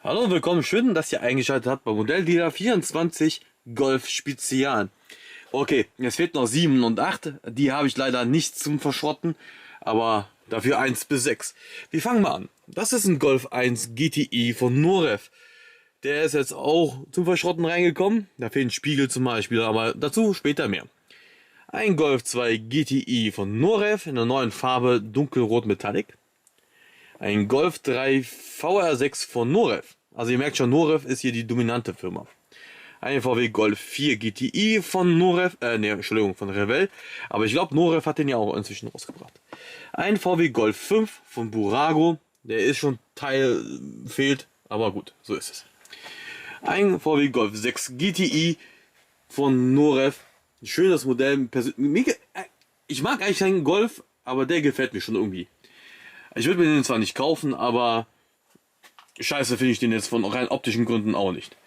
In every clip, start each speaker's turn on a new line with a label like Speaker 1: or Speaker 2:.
Speaker 1: Hallo und willkommen, schön, dass ihr eingeschaltet habt bei Modelldealer 24 Golf Spezial. Okay, es fehlt noch 7 und 8, die habe ich leider nicht zum Verschrotten, aber dafür 1 bis 6. Wir fangen mal an. Das ist ein Golf 1 GTI von Norev. Der ist jetzt auch zum Verschrotten reingekommen, da fehlen Spiegel zum Beispiel, aber dazu später mehr. Ein Golf 2 GTI von Norev in der neuen Farbe Dunkelrot Metallic. Ein Golf 3 VR6 von Norev. Also ihr merkt schon, Norev ist hier die dominante Firma. Ein VW Golf 4 GTI von Norev, von Revell. Aber ich glaube, Norev hat den ja auch inzwischen rausgebracht. Ein VW Golf 5 von Burago. Der ist schon Teil, fehlt, aber gut, so ist es. Ein VW Golf 6 GTI von Norev. Ein schönes Modell. Ich mag eigentlich keinen Golf, aber der gefällt mir schon irgendwie. Ich würde mir den zwar nicht kaufen, aber scheiße finde ich den jetzt von rein optischen Gründen auch nicht.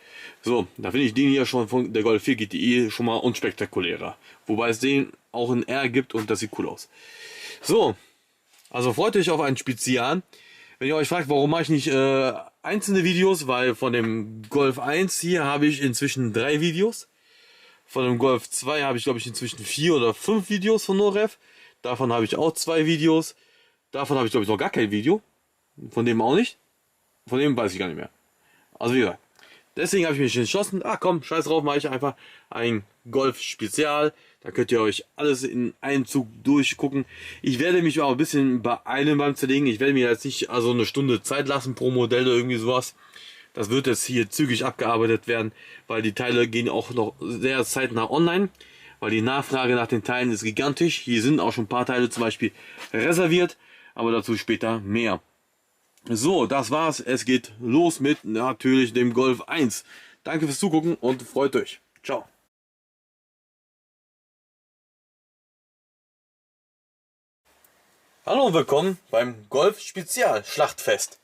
Speaker 1: So, da finde ich den hier schon von der Golf 4 GTI schon mal unspektakulärer. Wobei es den auch in R gibt und das sieht cool aus. So, also freut euch auf ein Spezial. Wenn ihr euch fragt, warum mache ich nicht einzelne Videos, weil von dem Golf 1 hier habe ich inzwischen 3 Videos. Von dem Golf 2 habe ich glaube ich inzwischen 4 oder 5 Videos von Norev. Davon habe ich auch 2 Videos. Davon habe ich glaube ich noch gar kein Video. Von dem auch nicht. Von dem weiß ich gar nicht mehr. Also wie gesagt. Deswegen habe ich mich entschlossen, komm, scheiß drauf, mache ich einfach ein Golf-Spezial. Da könnt ihr euch alles in einem Zug durchgucken. Ich werde mich auch ein bisschen beeilen beim Zerlegen. Ich werde mir jetzt nicht also eine Stunde Zeit lassen pro Modell oder irgendwie sowas. Das wird jetzt hier zügig abgearbeitet werden, weil die Teile gehen auch noch sehr zeitnah online. Weil die Nachfrage nach den Teilen ist gigantisch. Hier sind auch schon ein paar Teile zum Beispiel reserviert. Aber dazu später mehr. So, das war's. Es geht los mit natürlich dem Golf 1. Danke fürs Zugucken und freut euch. Ciao. Hallo und willkommen beim Golf Spezial Schlachtfest.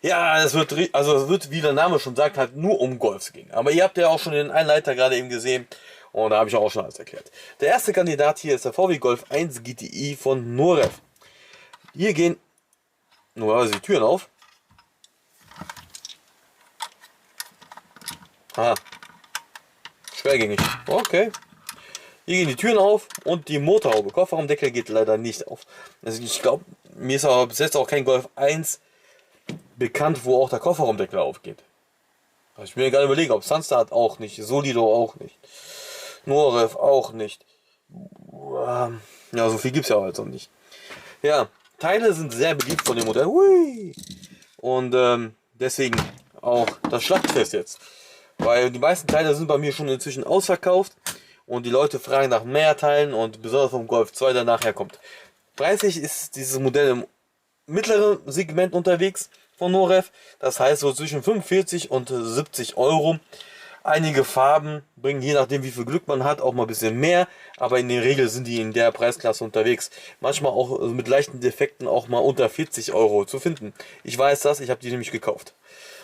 Speaker 1: Ja, es wird, wie der Name schon sagt, halt nur um Golfs gehen. Aber ihr habt ja auch schon den Einleiter gerade eben gesehen. Und da habe ich auch schon alles erklärt. Der erste Kandidat hier ist der VW Golf 1 GTI von Norev. Hier gehen normalerweise die Türen auf. Aha. Schwergängig. Okay. Hier gehen die Türen auf und die Motorhaube. Kofferraumdeckel geht leider nicht auf. Also ich glaube, mir ist aber bis jetzt auch kein Golf 1 bekannt, wo auch der Kofferraumdeckel aufgeht. Also ich bin mir gerade überlegen, ob Sunstart auch nicht, Solido auch nicht, Norev auch nicht. Ja, so viel gibt es ja halt noch nicht. Ja. Teile sind sehr beliebt von dem Modell. Hui! Und deswegen auch das Schlachtfest jetzt. Weil die meisten Teile sind bei mir schon inzwischen ausverkauft. Und die Leute fragen nach mehr Teilen und besonders vom Golf 2, der nachher kommt. Preislich ist dieses Modell im mittleren Segment unterwegs von Norev. Das heißt so zwischen 45 und 70 Euro. Einige Farben bringen, je nachdem wie viel Glück man hat, auch mal ein bisschen mehr. Aber in der Regel sind die in der Preisklasse unterwegs. Manchmal auch mit leichten Defekten auch mal unter 40 Euro zu finden. Ich weiß das, ich habe die nämlich gekauft.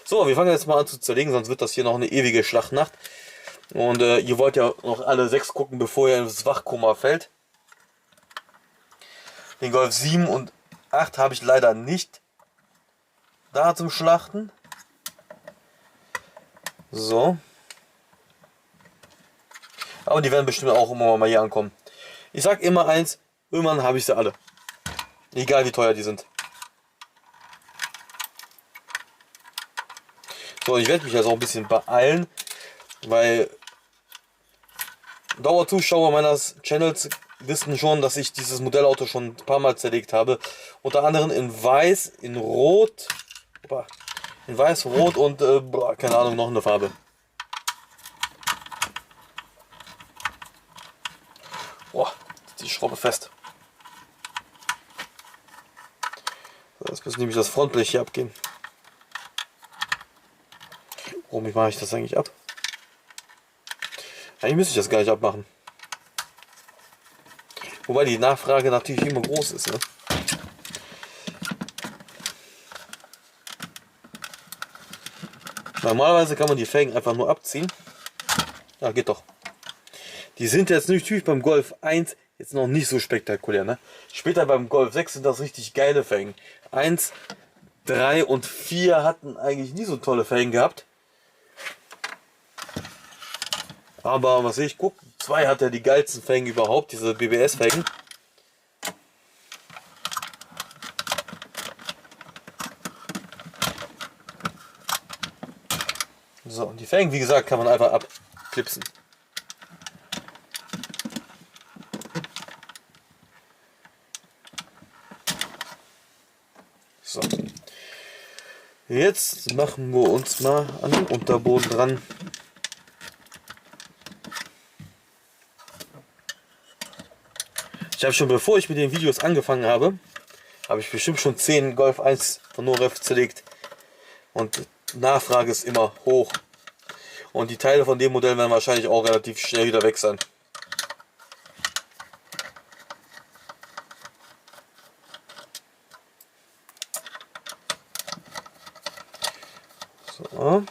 Speaker 1: So, wir fangen jetzt mal an zu zerlegen, sonst wird das hier noch eine ewige Schlachtnacht. Und ihr wollt ja noch alle 6 gucken, bevor ihr ins Wachkoma fällt. Den Golf 7 und 8 habe ich leider nicht da zum Schlachten. So. Aber die werden bestimmt auch immer mal hier ankommen. Ich sag immer eins, irgendwann habe ich sie alle. Egal wie teuer die sind. So, ich werde mich jetzt auch ein bisschen beeilen, weil Dauerzuschauer meines Channels wissen schon, dass ich dieses Modellauto schon ein paar Mal zerlegt habe. Unter anderem in Weiß, in Rot, in Weiß, Rot und keine Ahnung, noch eine Farbe. Boah, die Schraube fest. So, jetzt muss nämlich das Frontblech hier abgehen. Warum mache ich das eigentlich ab? Eigentlich müsste ich das gar nicht abmachen. Wobei die Nachfrage natürlich immer groß ist. Ne? Normalerweise kann man die Felgen einfach nur abziehen. Ja, geht doch. Die sind jetzt natürlich beim Golf 1 jetzt noch nicht so spektakulär. Ne? Später beim Golf 6 sind das richtig geile Felgen. Eins 3 und 4 hatten eigentlich nie so tolle Felgen gehabt. Aber was ich guck, 2 hat ja die geilsten Felgen überhaupt, diese BBS-Felgen. So, und die Felgen, wie gesagt, kann man einfach abklipsen. So. Jetzt machen wir uns mal an den Unterboden dran. Ich habe schon, bevor ich mit den Videos angefangen habe, habe ich bestimmt schon 10 Golf 1 von Noref zerlegt. Und Nachfrage ist immer hoch. Und die Teile von dem Modell werden wahrscheinlich auch relativ schnell wieder weg sein. So.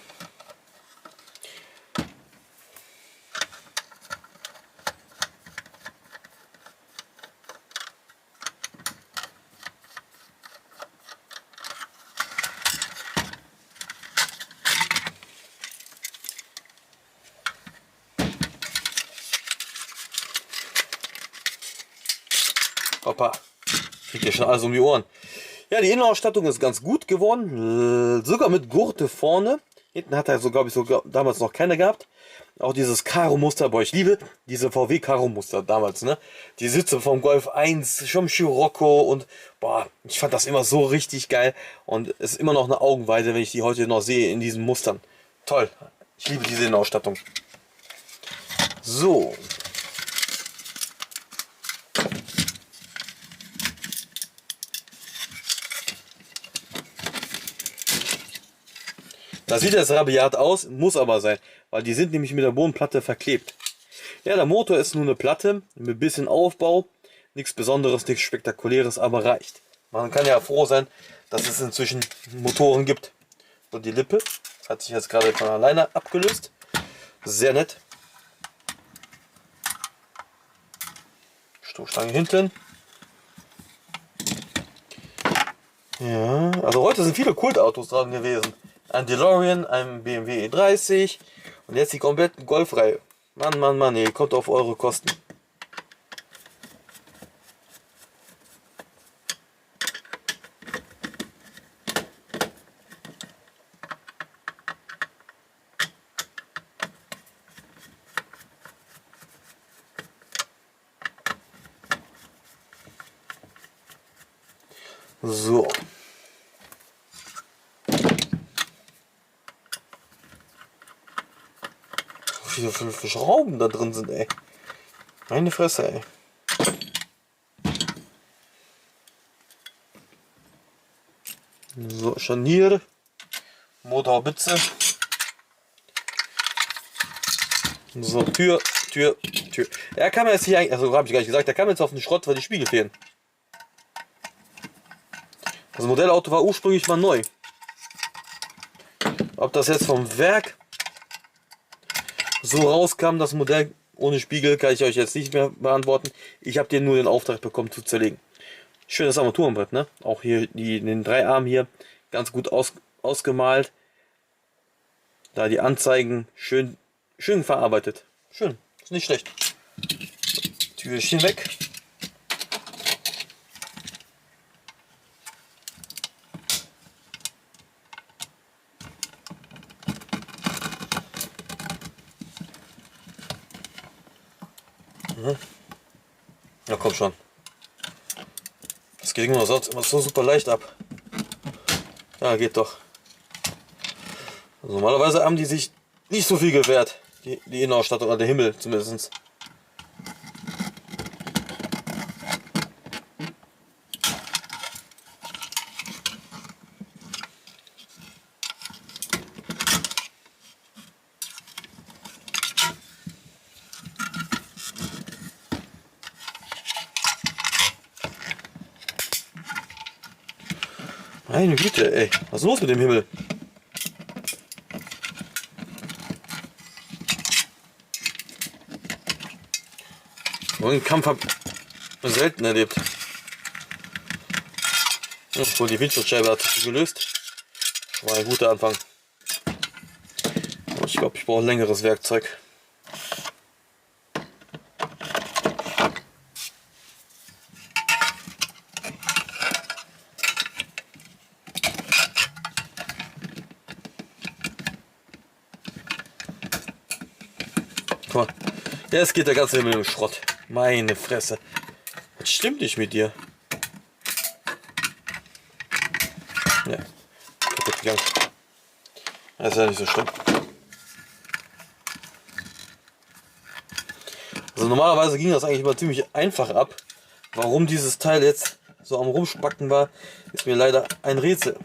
Speaker 1: Hoppa, kriegt ihr schon alles um die Ohren. Ja, die Innenausstattung ist ganz gut geworden, sogar mit Gurte vorne. Hinten hat er so, glaube ich, damals noch keine gehabt. Auch dieses Karo-Muster, boah, ich liebe diese VW Karo-Muster damals, ne? Die Sitze vom Golf 1, schon Scirocco und boah, ich fand das immer so richtig geil. Und es ist immer noch eine Augenweide, wenn ich die heute noch sehe in diesen Mustern. Toll, ich liebe diese Innenausstattung. So. Das sieht jetzt rabiat aus, muss aber sein, weil die sind nämlich mit der Bodenplatte verklebt. Ja, der Motor ist nur eine Platte mit ein bisschen Aufbau, nichts Besonderes, nichts Spektakuläres, aber reicht. Man kann ja froh sein, dass es inzwischen Motoren gibt. Und die Lippe hat sich jetzt gerade von alleine abgelöst. Sehr nett. Stoßstange hinten. Ja, also heute sind viele Kultautos dran gewesen. Ein DeLorean, ein BMW E30 und jetzt die kompletten Golfreihe. Mann, Mann, Mann, ihr kommt auf eure Kosten. So. Wie viele Schrauben da drin sind, ey. Meine Fresse, ey. So, Scharnier. Motorbitze. So, Tür. Er kann mir jetzt hier eigentlich, also habe ich gar nicht gesagt, der kam jetzt auf den Schrott, weil die Spiegel fehlen. Das Modellauto war ursprünglich mal neu. Ob das jetzt vom Werk so rauskam, das Modell ohne Spiegel, kann ich euch jetzt nicht mehr beantworten. Ich habe nur den Auftrag bekommen zu zerlegen. Schönes Armaturenbrett, ne? Auch hier in den 3 Armen hier ganz gut ausgemalt. Da die Anzeigen schön verarbeitet. Schön, ist nicht schlecht. Türchen weg. Ja, komm schon. Das geht immer sonst immer so super leicht ab. Ja, geht doch. Also normalerweise haben die sich nicht so viel gewährt. Die Innenausstattung, oder der Himmel zumindest. Meine Güte, ey. Was ist los mit dem Himmel? So einen Kampf habe ich selten erlebt. So, die Windschutzscheibe hat sich gelöst. Schon mal ein guter Anfang. Ich glaube, ich brauche ein längeres Werkzeug. Guck mal, jetzt geht der ganze Himmel im Schrott. Meine Fresse. Was stimmt nicht mit dir? Ja, kaputt gegangen. Das ist ja nicht so schlimm. Also normalerweise ging das eigentlich immer ziemlich einfach ab. Warum dieses Teil jetzt so am Rumspacken war, ist mir leider ein Rätsel.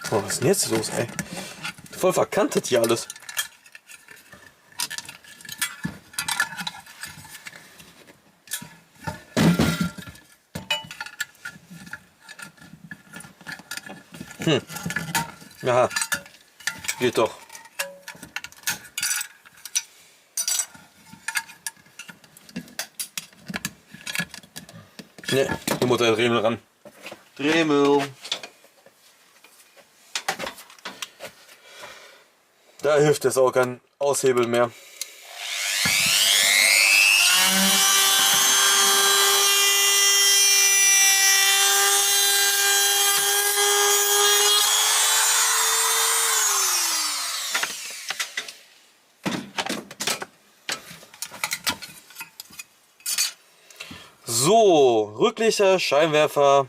Speaker 1: Oh, was ist denn jetzt los, ey? Voll verkantet hier alles. Aha. Geht doch. Ne, die Mutter hat Dremel ran. Dremel. Da hilft es auch kein Aushebeln mehr. So, Rücklichter, Scheinwerfer,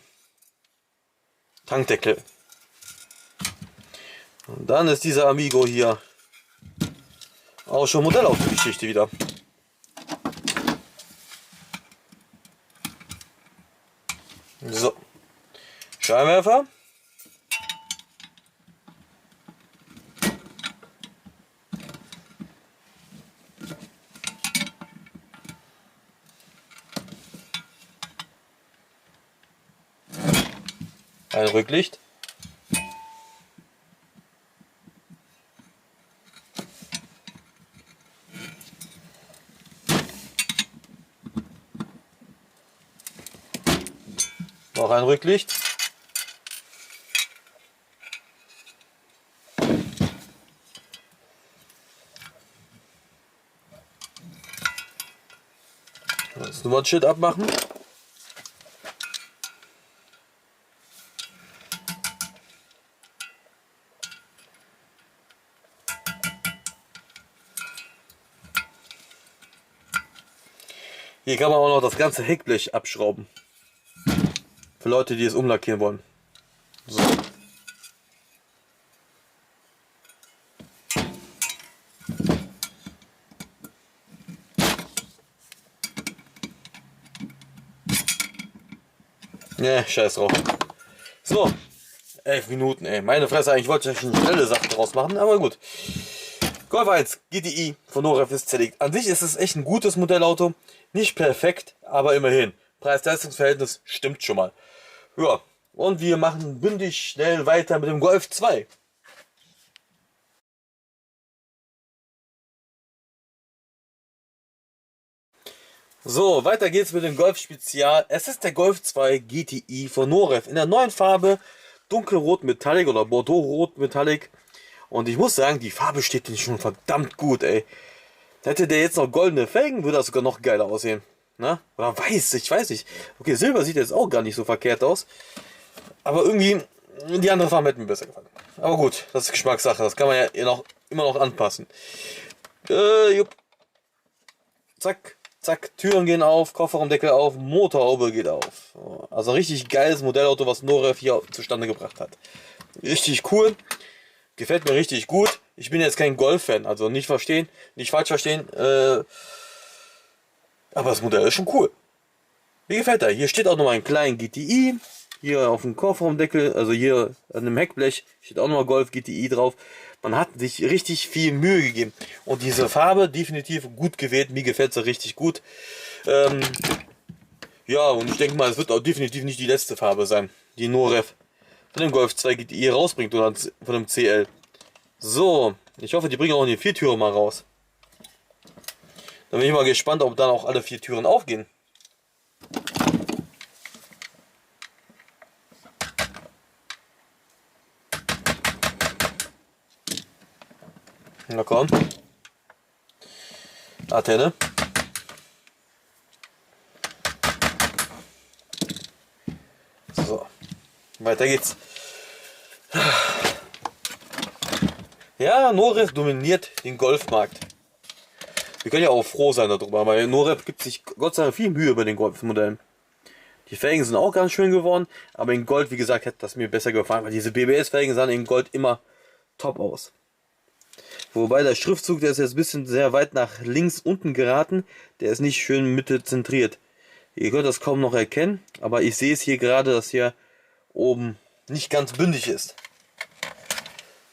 Speaker 1: Tankdeckel. Und dann ist dieser Amigo hier auch schon Modellauto-Geschichte wieder. So, Scheinwerfer. Ein Rücklicht. Noch ein Rücklicht. Das Nummernschild abmachen. Hier kann man auch noch das ganze Heckblech abschrauben. Für Leute, die es umlackieren wollen. So. Ne, scheiß drauf. So. 11 Minuten, ey. Meine Fresse, eigentlich wollte ich eine schnelle Sache draus machen, aber gut. Golf 1 GTI von Noref ist zerlegt. An sich ist es echt ein gutes Modellauto. Nicht perfekt, aber immerhin. Preis-Leistungs-Verhältnis stimmt schon mal. Ja, und wir machen bündig schnell weiter mit dem Golf 2. So, weiter geht's mit dem Golf Spezial. Es ist der Golf 2 GTI von Noref in der neuen Farbe Dunkelrot Metallic oder Bordeaux-Rot Metallic. Und ich muss sagen, die Farbe steht nicht schon verdammt gut, ey. Hätte der jetzt noch goldene Felgen, würde das sogar noch geiler aussehen. Na? Oder weiß, ich weiß nicht. Okay, Silber sieht jetzt auch gar nicht so verkehrt aus. Aber irgendwie, die andere Farbe hätte mir besser gefallen. Aber gut, das ist Geschmackssache. Das kann man ja immer noch anpassen. Jupp. Zack, zack, Türen gehen auf, Kofferraumdeckel auf, Motorhaube geht auf. Also richtig geiles Modellauto, was Noref hier zustande gebracht hat. Richtig cool. Gefällt mir richtig gut. Ich bin jetzt kein Golf-Fan, also nicht falsch verstehen. Aber das Modell ist schon cool. Wie gefällt er? Hier steht auch noch mal ein kleinen GTI. Hier auf dem Kofferraumdeckel, also hier an dem Heckblech steht auch noch mal Golf GTI drauf. Man hat sich richtig viel Mühe gegeben. Und diese Farbe definitiv gut gewählt. Mir gefällt sie richtig gut. Ja, und ich denke mal, es wird auch definitiv nicht die letzte Farbe sein, die Norev von dem Golf 2 GTI rausbringt oder von dem CL. So, ich hoffe, die bringen auch die 4 Türen mal raus. Dann bin ich mal gespannt, ob dann auch alle 4 Türen aufgehen. Na komm. Antenne. So. Weiter geht's. Ja, Norev dominiert den Golfmarkt. Wir können ja auch froh sein darüber, weil Norev gibt sich Gott sei Dank viel Mühe bei den Golfmodellen. Die Felgen sind auch ganz schön geworden, aber in Gold, wie gesagt, hätte das mir besser gefallen, weil diese BBS-Felgen sahen in Gold immer top aus. Wobei der Schriftzug, der ist jetzt ein bisschen sehr weit nach links unten geraten, der ist nicht schön Mitte zentriert. Ihr könnt das kaum noch erkennen, aber ich sehe es hier gerade, dass hier oben nicht ganz bündig ist.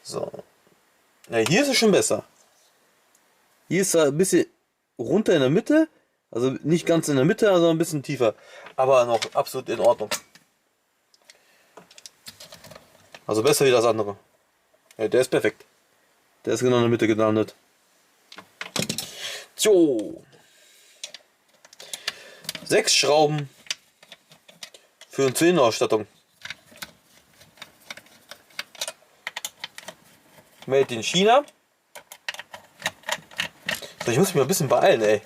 Speaker 1: So. Ja, hier ist es schon besser. Hier ist er ein bisschen runter in der Mitte, also nicht ganz in der Mitte, sondern ein bisschen tiefer, aber noch absolut in Ordnung. Also besser wie das andere. Ja, der ist perfekt. Der ist genau in der Mitte gelandet. So. 6 Schrauben für eine Zylindeраusstattung. Made in China. So, ich muss mich mal ein bisschen beeilen, ey.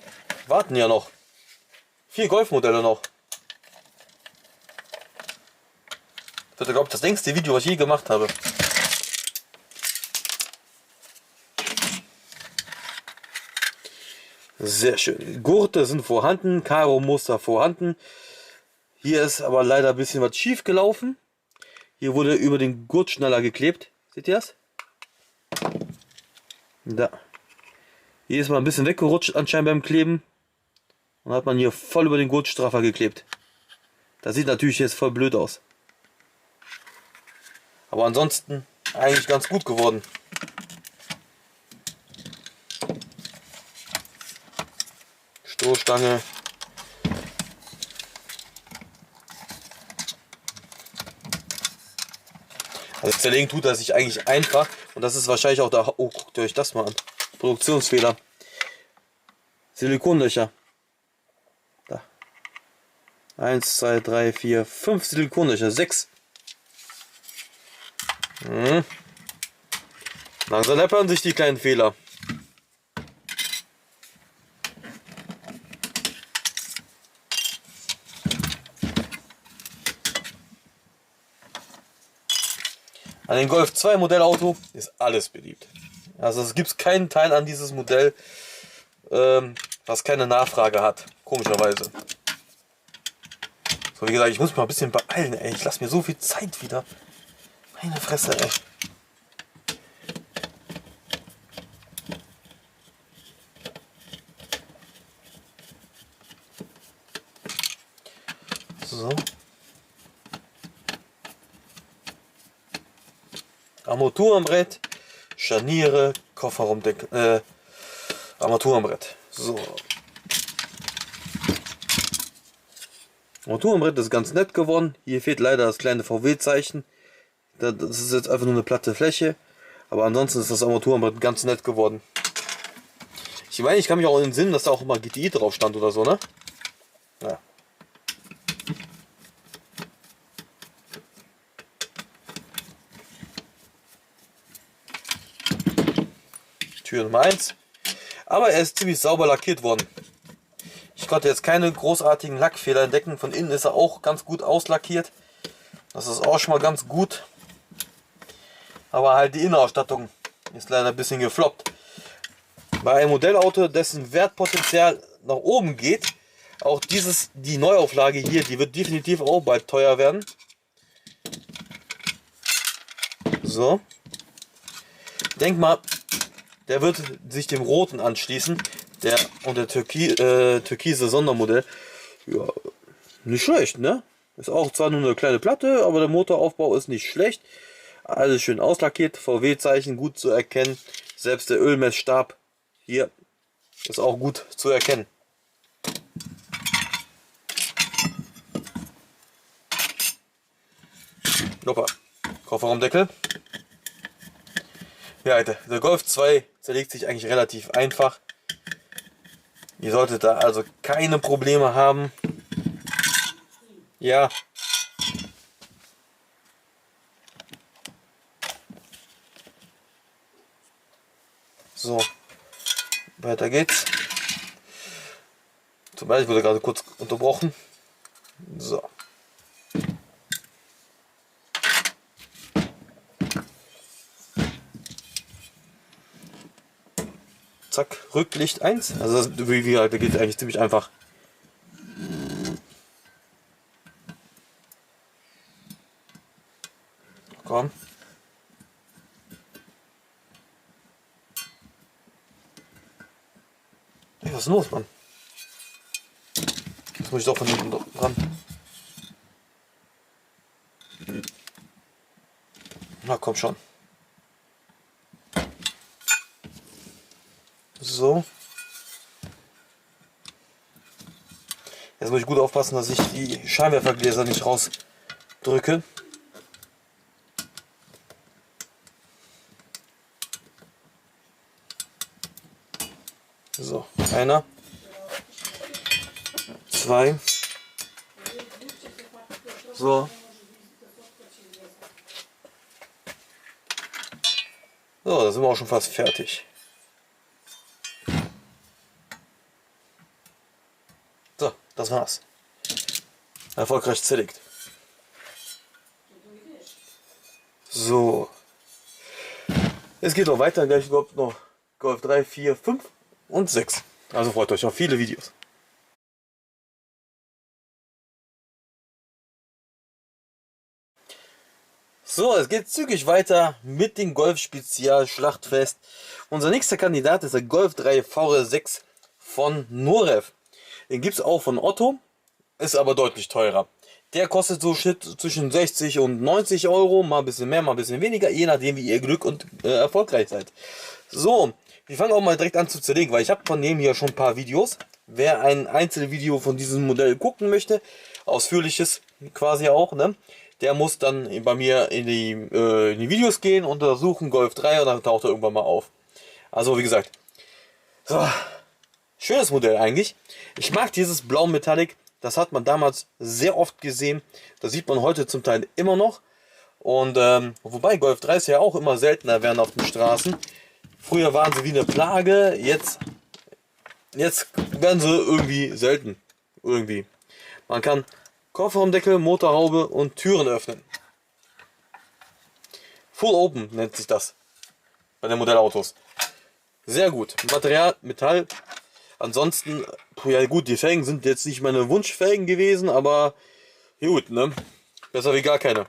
Speaker 1: Warten ja noch. 4 Golfmodelle noch. Das wird, glaube ich, das längste Video, was ich je gemacht habe. Sehr schön. Gurte sind vorhanden, Karo-Muster vorhanden. Hier ist aber leider ein bisschen was schief gelaufen. Hier wurde über den Gurtschnaller geklebt. Seht ihr das? Da. Hier ist mal ein bisschen weggerutscht anscheinend beim Kleben. Und hat man hier voll über den Gurtstraffer geklebt. Das sieht natürlich jetzt voll blöd aus. Aber ansonsten eigentlich ganz gut geworden. Stoßstange. Also zerlegen tut er sich eigentlich einfach. Und das ist wahrscheinlich auch da. Oh, guckt euch das mal an. Produktionsfehler. Silikonlöcher. Da. 1, 2, 3, 4, 5 Silikonlöcher. 6. Langsam läppern sich die kleinen Fehler. An den Golf 2 Modellauto ist alles beliebt. Also es gibt keinen Teil an dieses Modell, was keine Nachfrage hat. Komischerweise. So, wie gesagt, ich muss mich mal ein bisschen beeilen, ey. Ich lasse mir so viel Zeit wieder. Meine Fresse, ey. So. Armaturenbrett, Scharniere, Kofferraumdeckel, Armaturenbrett. So. Armaturenbrett ist ganz nett geworden. Hier fehlt leider das kleine VW-Zeichen. Das ist jetzt einfach nur eine platte Fläche. Aber ansonsten ist das Armaturenbrett ganz nett geworden. Ich meine, ich kann mich auch in den Sinn, dass da auch immer GTI drauf stand oder so, ne? Ja. Tür Nummer 1. Aber er ist ziemlich sauber lackiert worden. Ich konnte jetzt keine großartigen Lackfehler entdecken. Von innen ist er auch ganz gut auslackiert. Das ist auch schon mal ganz gut. Aber halt die Innenausstattung ist leider ein bisschen gefloppt. Bei einem Modellauto, dessen Wertpotenzial nach oben geht, auch die Neuauflage hier, die wird definitiv auch bald teuer werden. So. Denk mal, der wird sich dem roten anschließen. Der türkise Sondermodell. Ja, nicht schlecht, ne? Ist auch zwar nur eine kleine Platte, aber der Motoraufbau ist nicht schlecht. Alles schön auslackiert, VW-Zeichen gut zu erkennen. Selbst der Ölmessstab hier ist auch gut zu erkennen. Hoppa. Kofferraumdeckel. Ja, der Golf 2 zerlegt sich eigentlich relativ einfach. Ihr solltet da also keine Probleme haben. Ja. So. Weiter geht's. Zum Beispiel wurde gerade kurz unterbrochen. So. Zack, Rücklicht 1. Also das, wie gesagt, da geht eigentlich ziemlich einfach. Komm. Hey, was ist los, Mann? Jetzt muss ich doch von hinten ran. Na komm schon. So. Jetzt muss ich gut aufpassen, dass ich die Scheinwerfergläser nicht rausdrücke. So, einer, zwei. So. So, da sind wir auch schon fast fertig. So, das war's. Erfolgreich zerlegt. So. Es geht noch weiter, gleich überhaupt noch Golf 3, 4, 5 und 6. Also freut euch auf viele Videos. So, es geht zügig weiter mit dem Golf Spezial Schlachtfest. Unser nächster Kandidat ist der Golf 3 VR6 von Norev. Den gibt es auch von Otto, ist aber deutlich teurer. Der kostet so zwischen 60 und 90 Euro, mal ein bisschen mehr, mal ein bisschen weniger, je nachdem wie ihr Glück und erfolgreich seid. So, wir fangen auch mal direkt an zu zerlegen, weil ich habe von dem hier schon ein paar Videos. Wer ein Einzelvideo von diesem Modell gucken möchte, ausführliches quasi auch, ne? Der muss dann bei mir in die Videos gehen, untersuchen Golf 3 und dann taucht er irgendwann mal auf. Also wie gesagt, so, schönes Modell eigentlich. Ich mag dieses Blau Metallic, das hat man damals sehr oft gesehen. Das sieht man heute zum Teil immer noch. Und wobei Golf 3 ist ja auch immer seltener werden auf den Straßen. Früher waren sie wie eine Plage, jetzt werden sie irgendwie selten. Irgendwie. Man kann Kofferraumdeckel, Motorhaube und Türen öffnen. Full Open nennt sich das bei den Modellautos. Sehr gut. Material, Metall. Ansonsten, ja gut, die Felgen sind jetzt nicht meine Wunschfelgen gewesen, aber gut, ne? Besser wie gar keine.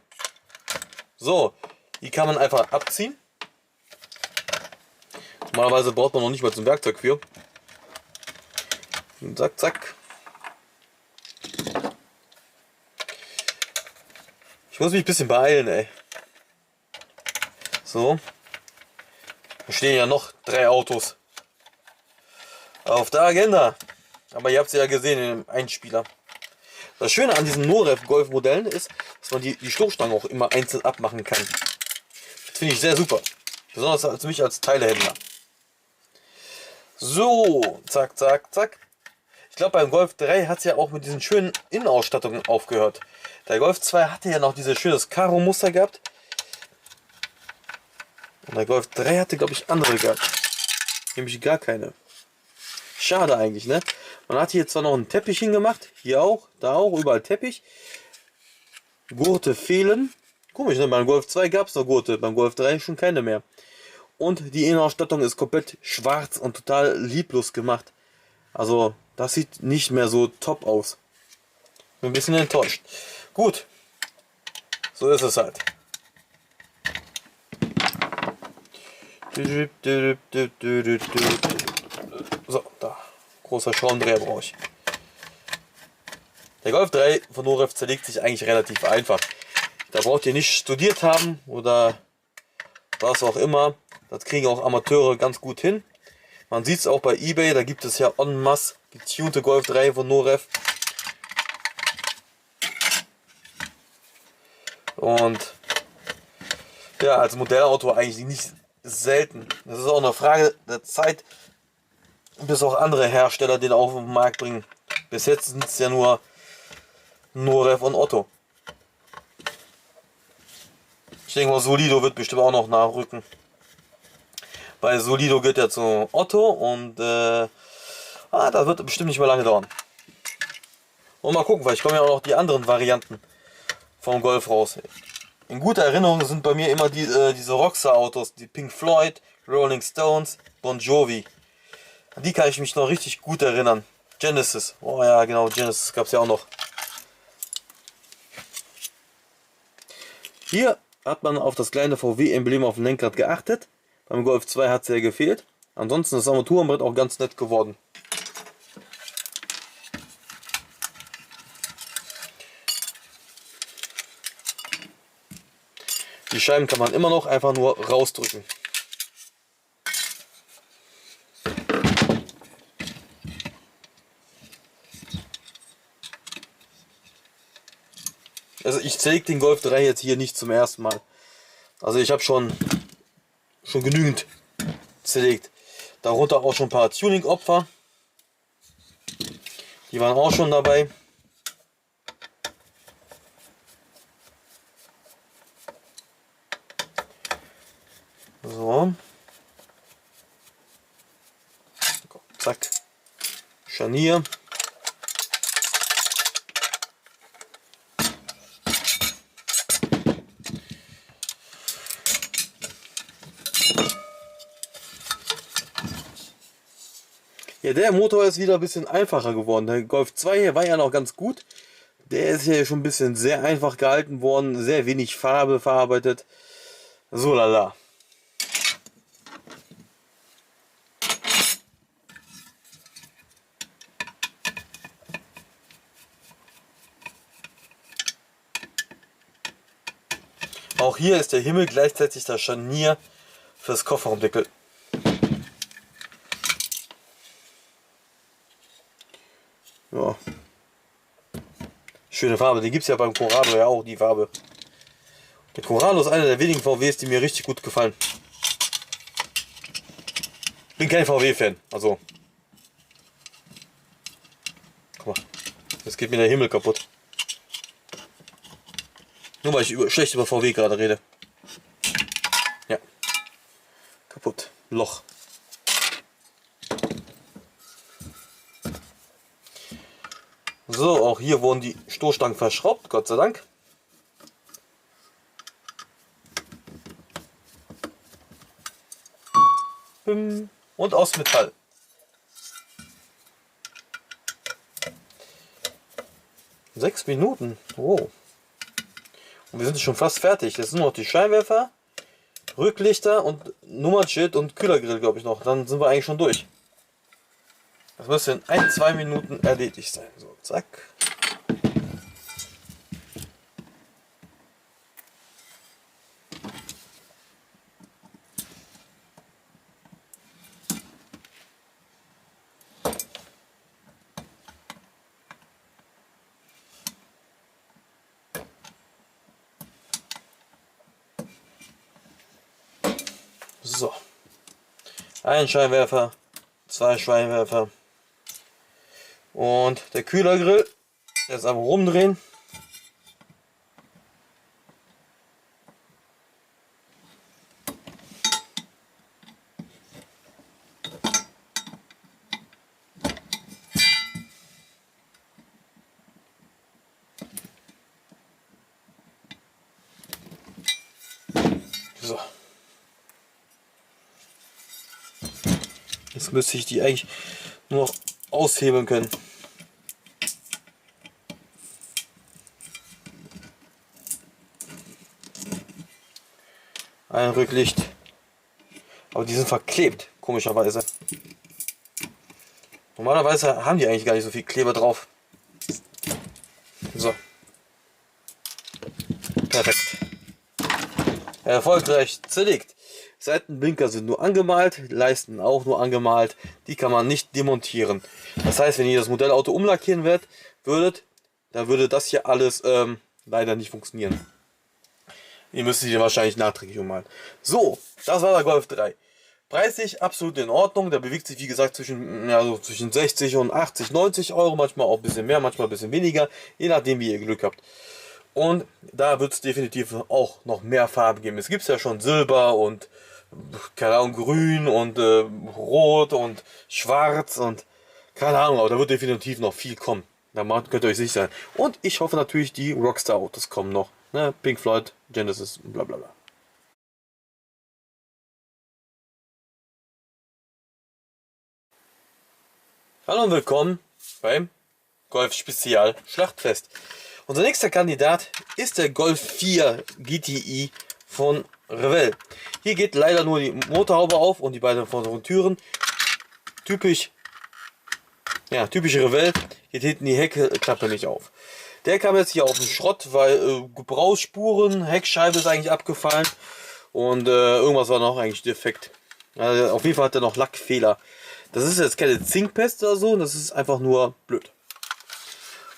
Speaker 1: So, die kann man einfach abziehen. Normalerweise braucht man noch nicht mal zum Werkzeug für. Zack, zack. Ich muss mich ein bisschen beeilen, ey. So. Da stehen ja noch 3 Autos auf der Agenda. Aber ihr habt sie ja gesehen in dem Einspieler. Das Schöne an diesen Norev Golf Modellen ist, dass man die Stoßstange auch immer einzeln abmachen kann. Das finde ich sehr super. Besonders für mich als Teilehändler. So, zack, zack, zack. Ich glaube, beim Golf 3 hat es ja auch mit diesen schönen Innenausstattungen aufgehört. Der Golf 2 hatte ja noch dieses schönes Karo-Muster gehabt. Und der Golf 3 hatte, glaube ich, andere gehabt. Nämlich gar keine. Schade eigentlich, ne? Man hat hier zwar noch einen Teppich hingemacht. Hier auch, da auch, überall Teppich. Gurte fehlen. Komisch, ne? Beim Golf 2 gab es noch Gurte, beim Golf 3 schon keine mehr. Und die Innenausstattung ist komplett schwarz und total lieblos gemacht. Also, das sieht nicht mehr so top aus. Bin ein bisschen enttäuscht. Gut, so ist es halt. So, da. Großer Schraubendreher brauche ich. Der Golf 3 von Norev zerlegt sich eigentlich relativ einfach. Da braucht ihr nicht studiert haben oder was auch immer. Das kriegen auch Amateure ganz gut hin. Man sieht es auch bei eBay, da gibt es ja en masse getunte Golf 3 von Norev. Und ja, als Modellauto eigentlich nicht selten. Das ist auch eine Frage der Zeit, bis auch andere Hersteller den auf den Markt bringen. Bis jetzt sind es ja nur Norev und Otto. Ich denke mal, Solido wird bestimmt auch noch nachrücken. Weil Solido geht ja zu Otto und das wird bestimmt nicht mehr lange dauern. Und mal gucken, vielleicht kommen ja auch noch die anderen Varianten vom Golf raus. In guter Erinnerung sind bei mir immer diese Rockstar-Autos, die Pink Floyd, Rolling Stones, Bon Jovi. An die kann ich mich noch richtig gut erinnern. Genesis, oh ja genau, Genesis gab es ja auch noch. Hier hat man auf das kleine VW-Emblem auf dem Lenkrad geachtet. Beim Golf 2 hat es ja gefehlt. Ansonsten ist das Armaturenbrett auch ganz nett geworden. Die Scheiben kann man immer noch einfach nur rausdrücken. Also ich zerlege den Golf 3 jetzt hier nicht zum ersten Mal. Also ich habe schon genügend zerlegt. Darunter auch schon ein paar Tuning-Opfer. Die waren auch schon dabei. So. Zack. Scharnier. Ja, der Motor ist wieder ein bisschen einfacher geworden. Der Golf 2 hier war ja noch ganz gut. Der ist ja schon ein bisschen sehr einfach gehalten worden. Sehr wenig Farbe verarbeitet. So lala. Auch hier ist der Himmel gleichzeitig das Scharnier fürs Kofferraumdeckel. Ja. Schöne Farbe, die gibt es ja beim Corrado ja auch, die Farbe. Der Corrado ist einer der wenigen VWs, die mir richtig gut gefallen. Bin kein VW-Fan, also. Guck mal, jetzt geht mir der Himmel kaputt. Nur weil ich schlecht über VW gerade rede. Ja. Kaputt. Loch. So, auch hier wurden die Stoßstangen verschraubt, Gott sei Dank. Und aus Metall. Sechs Minuten. Oh. Und wir sind schon fast fertig. Jetzt sind nur noch die Scheinwerfer, Rücklichter und Nummernschild und Kühlergrill, glaube ich, noch. Dann sind wir eigentlich schon durch. Das müsste in 1-2 Minuten erledigt sein. So, zack. So. Ein Scheinwerfer, 2 Scheinwerfer. Und der Kühlergrill, jetzt einfach rumdrehen. So. Jetzt müsste ich die eigentlich nur noch aushebeln können. Ein Rücklicht. Aber die sind verklebt, komischerweise. Normalerweise haben die eigentlich gar nicht so viel Kleber drauf. So. Perfekt. Erfolgreich zerlegt. Seitenblinker sind nur angemalt, Leisten auch nur angemalt. Die kann man nicht demontieren. Das heißt, wenn ihr das Modellauto umlackieren würdet, dann würde das hier alles leider nicht funktionieren. Ihr müsst sie wahrscheinlich nachträglich ummalen. So, das war der Golf 3. Preislich absolut in Ordnung. Der bewegt sich wie gesagt zwischen 60 und 80, 90 Euro. Manchmal auch ein bisschen mehr, manchmal ein bisschen weniger. Je nachdem wie ihr Glück habt. Und da wird es definitiv auch noch mehr Farben geben. Es gibt ja schon Silber und keine Ahnung, Grün und Rot und Schwarz und keine Ahnung. Aber da wird definitiv noch viel kommen. Da könnt ihr euch sicher sein. Und ich hoffe natürlich, die Rockstar Autos kommen noch. Ne? Pink Floyd, Genesis und bla bla bla. Hallo und willkommen beim Golf Spezial Schlachtfest. Unser nächster Kandidat ist der Golf 4 GTI von Revell. Hier geht leider nur die Motorhaube auf und die beiden vorderen Türen. Typisch Revell, geht hinten die Heckklappe nicht auf. Der kam jetzt hier auf den Schrott, weil Gebrauchsspuren, Heckscheibe ist eigentlich abgefallen und irgendwas war noch eigentlich defekt. Also auf jeden Fall hat er noch Lackfehler. Das ist jetzt keine Zinkpest oder so, das ist einfach nur blöd.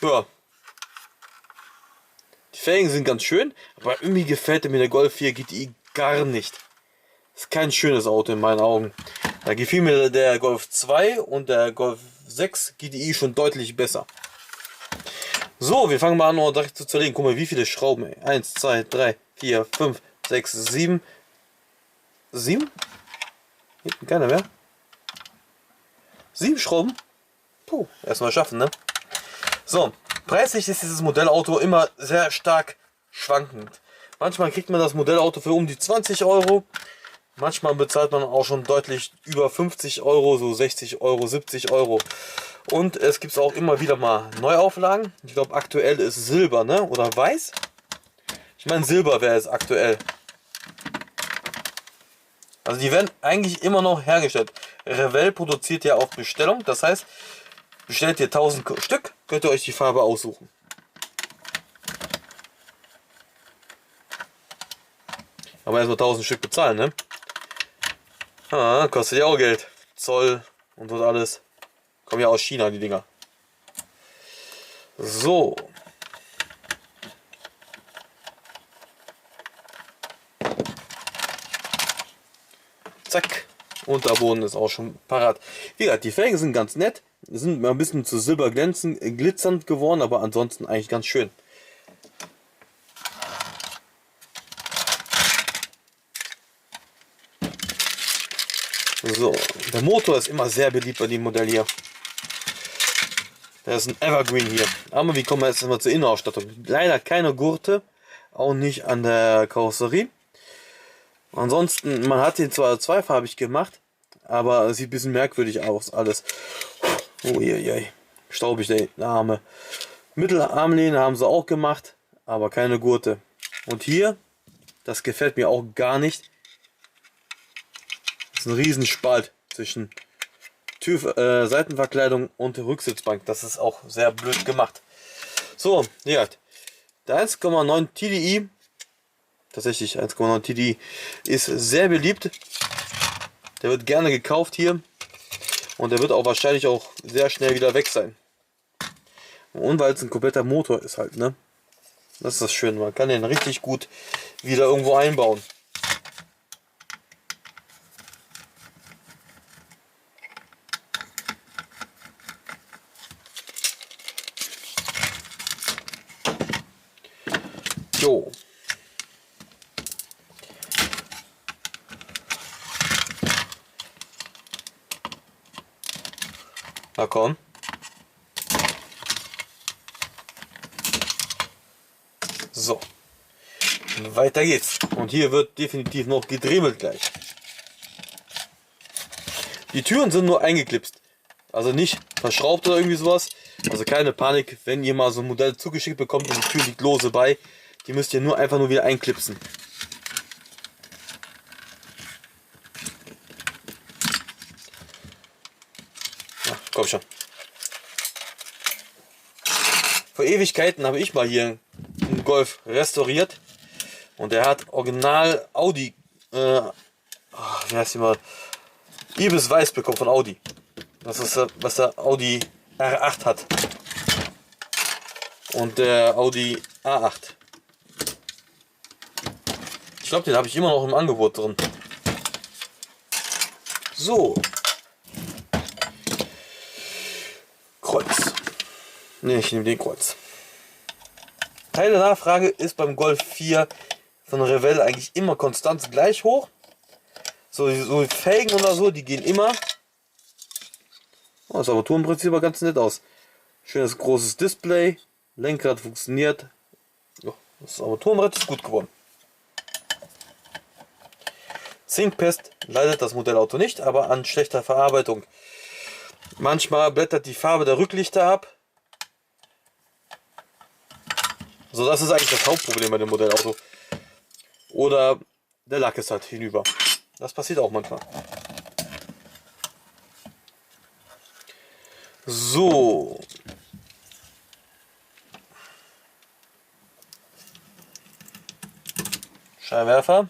Speaker 1: Ja. Die Felgen sind ganz schön, aber irgendwie gefällt mir der Golf 4 GTI gar nicht. Ist kein schönes Auto in meinen Augen. Da gefiel mir der Golf 2 und der Golf 6 GTI schon deutlich besser. So, wir fangen mal an, direkt zu zerlegen. Guck mal, wie viele Schrauben. 1, 2, 3, 4, 5, 6, 7. 7? Hinten keiner mehr. 7 Schrauben. Puh, erstmal schaffen, ne? So, preislich ist dieses Modellauto immer sehr stark schwankend. Manchmal kriegt man das Modellauto für um die 20 Euro. Manchmal bezahlt man auch schon deutlich über 50 Euro, so 60 Euro, 70 Euro. Und es gibt auch immer wieder mal Neuauflagen. Ich glaube aktuell ist Silber, ne? Oder Weiß? Ich meine Silber wäre es aktuell. Also die werden eigentlich immer noch hergestellt. Revell produziert ja auf Bestellung. Das heißt, bestellt ihr 1000 Stück, könnt ihr euch die Farbe aussuchen. Aber erstmal 1000 Stück bezahlen, ne? Ah, kostet ja auch Geld. Zoll und so alles. Kommen ja aus China, die Dinger. So. Zack. Unterboden ist auch schon parat. Wie gesagt, die Felgen sind ganz nett. Sind mal ein bisschen zu silber glitzernd geworden, aber ansonsten eigentlich ganz schön. So, der Motor ist immer sehr beliebt bei dem Modell hier. Der ist ein Evergreen hier. Aber wie kommen wir jetzt mal zur Innenausstattung? Leider keine Gurte, auch nicht an der Karosserie. Ansonsten, man hat ihn zwar zweifarbig gemacht, aber sieht ein bisschen merkwürdig aus alles. Oh je, staubig der Arme. Mittelarmlehne haben sie auch gemacht, aber keine Gurte. Und hier, das gefällt mir auch gar nicht. Das ist ein Riesenspalt zwischen Seitenverkleidung und Rücksitzbank. Das ist auch sehr blöd gemacht. So, ja, der 1,9 TDI, tatsächlich 1,9 TDI, ist sehr beliebt. Der wird gerne gekauft hier und der wird auch wahrscheinlich auch sehr schnell wieder weg sein. Und weil es ein kompletter Motor ist halt, ne? Das ist das Schöne, man kann den richtig gut wieder irgendwo einbauen. Jo. Na komm. So. Weiter geht's. Und hier wird definitiv noch gedremelt gleich. Die Türen sind nur eingeklipst. Also nicht verschraubt oder irgendwie sowas. Also keine Panik, wenn ihr mal so ein Modell zugeschickt bekommt und die Tür liegt lose bei. Die müsst ihr nur einfach nur wieder einklipsen. Ja, komm schon. Vor Ewigkeiten habe ich mal hier einen Golf restauriert. Und der hat original Audi, wie heißt die mal, Ibis Weiß bekommen von Audi. Das ist was der Audi R8 hat. Und der Audi A8. Ich glaube, den habe ich immer noch im Angebot drin. So. Kreuz. Ne, ich nehme den Kreuz. Teile Nachfrage ist beim Golf 4 von Revell eigentlich immer konstant gleich hoch. So Felgen oder so, die gehen immer. Oh, das Armaturenprinzip sieht ganz nett aus. Schönes großes Display. Lenkrad funktioniert. Oh, das Armaturenbrett ist gut geworden. Zinkpest leidet das Modellauto nicht, aber an schlechter Verarbeitung. Manchmal blättert die Farbe der Rücklichter ab. So, das ist eigentlich das Hauptproblem bei dem Modellauto. Oder der Lack ist halt hinüber. Das passiert auch manchmal. So. Scheinwerfer.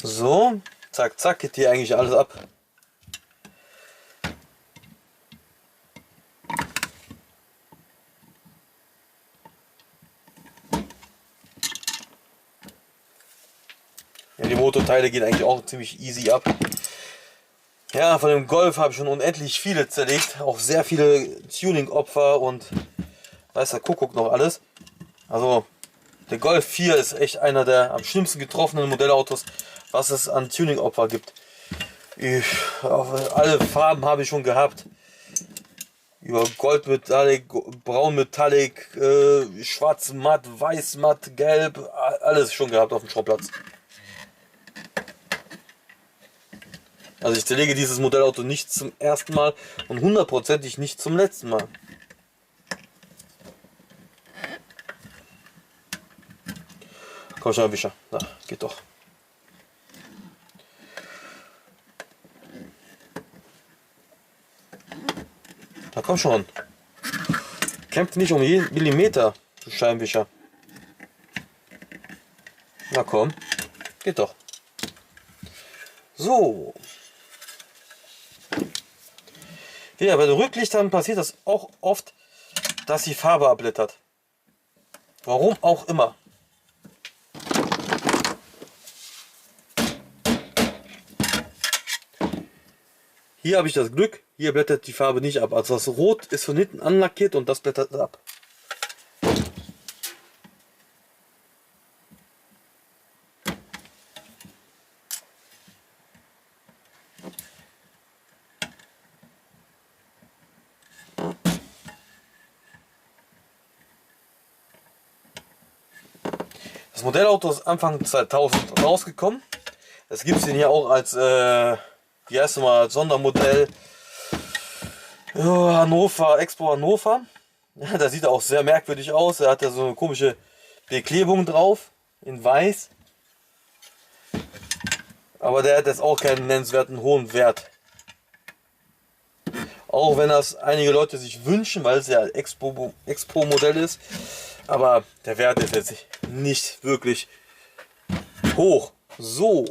Speaker 1: So. Zack, zack, geht hier eigentlich alles ab. Ja, die Motorteile gehen eigentlich auch ziemlich easy ab. Ja, von dem Golf habe ich schon unendlich viele zerlegt. Auch sehr viele Tuning-Opfer und weiß der Kuckuck noch alles. Also der Golf 4 ist echt einer der am schlimmsten getroffenen Modellautos, was es an Tuning-Opfer gibt. Alle Farben habe ich schon gehabt. Über Gold Metallic, Braun Metallic, Schwarz matt, Weiß matt, Gelb, alles schon gehabt auf dem Schrottplatz. Also ich zerlege dieses Modellauto nicht zum ersten Mal und hundertprozentig nicht zum letzten Mal. Komm schon, Wischer. Na, geht doch. Na komm schon. Kämpft nicht um jeden Millimeter, du Scheinwischer. Na komm. Geht doch. So. Ja, bei den Rücklichtern passiert das auch oft, dass die Farbe abblättert. Warum auch immer. Hier habe ich das Glück, hier blättert die Farbe nicht ab. Also das Rot ist von hinten anlackiert und das blättert ab. Das Modellauto ist Anfang 2000 rausgekommen. Es gibt den hier auch als, wie heißt es mal, Sondermodell Hannover, Expo Hannover. Ja, da sieht er auch sehr merkwürdig aus. Er hat ja so eine komische Beklebung drauf, in weiß. Aber der hat jetzt auch keinen nennenswerten hohen Wert. Auch wenn das einige Leute sich wünschen, weil es ja Expo-Modell ist. Aber der Wert ist jetzt nicht wirklich hoch. So.